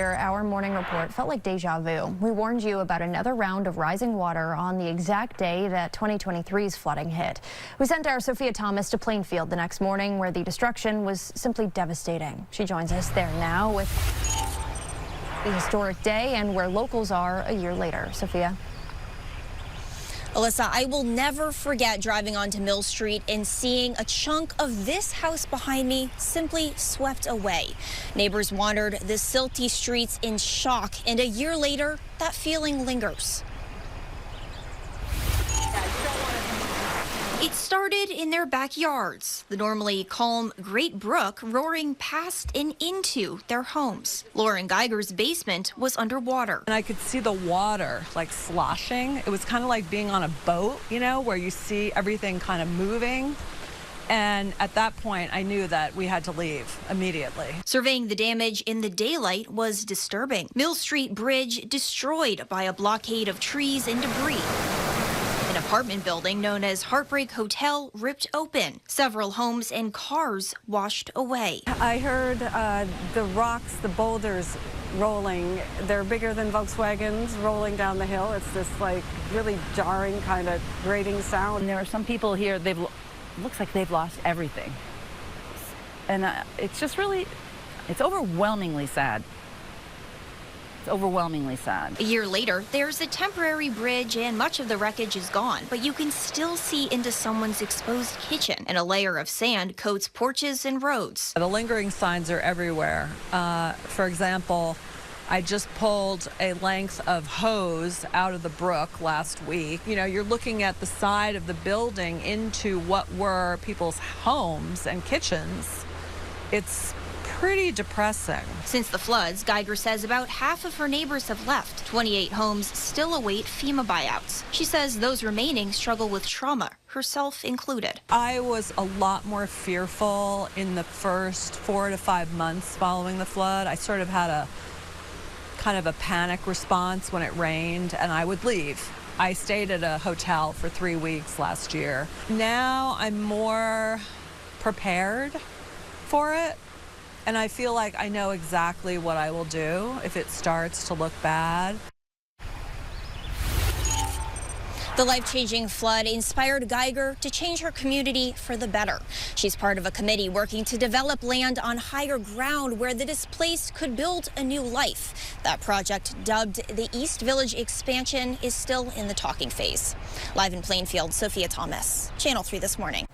Our morning report felt like deja vu. We warned you about another round of rising water on the exact day that 2023's flooding hit. We sent our Sophia Thomas to Plainfield the next morning, where the destruction was simply devastating. She joins us there now with the historic day and where locals are a year later. Sophia. Alyssa, I will never forget driving onto Mill Street and seeing a chunk of this house behind me simply swept away. Neighbors wandered the silty streets in shock, and a year later, that feeling lingers. It started in their backyards, the normally calm Great Brook roaring past and into their homes. Lauren Geiger's basement was underwater. And I could see the water like sloshing. It was kind of like being on a boat, you know, where you see everything kind of moving. And at that point, I knew that we had to leave immediately. Surveying the damage in the daylight was disturbing. Mill Street Bridge destroyed by a blockade of trees and debris. An apartment building known as Heartbreak Hotel ripped open. Several homes and cars washed away. I heard the rocks, the boulders rolling. They're bigger than Volkswagens rolling down the hill. It's this like really jarring kind of grating sound. And there are some people here, looks like they've lost everything. And it's just really, it's overwhelmingly sad. It's overwhelmingly sad. A year later, there's a temporary bridge and much of the wreckage is gone, but you can still see into someone's exposed kitchen, and a layer of sand coats porches and roads. The lingering signs are everywhere. For example, I just pulled a length of hose out of the brook last week. You know, you're looking at the side of the building into what were people's homes and kitchens. It's pretty depressing. Since the floods, Geiger says about half of her neighbors have left. 28 homes still await FEMA buyouts. She says those remaining struggle with trauma, herself included. I was a lot more fearful in the first 4 to 5 months following the flood. I sort of had a kind of a panic response when it rained, and I would leave. I stayed at a hotel for 3 weeks last year. Now I'm more prepared for it. And I feel like I know exactly what I will do if it starts to look bad. The life-changing flood inspired Geiger to change her community for the better. She's part of a committee working to develop land on higher ground where the displaced could build a new life. That project, dubbed the East Village Expansion, is still in the talking phase. Live in Plainfield, Sophia Thomas, Channel 3 This Morning.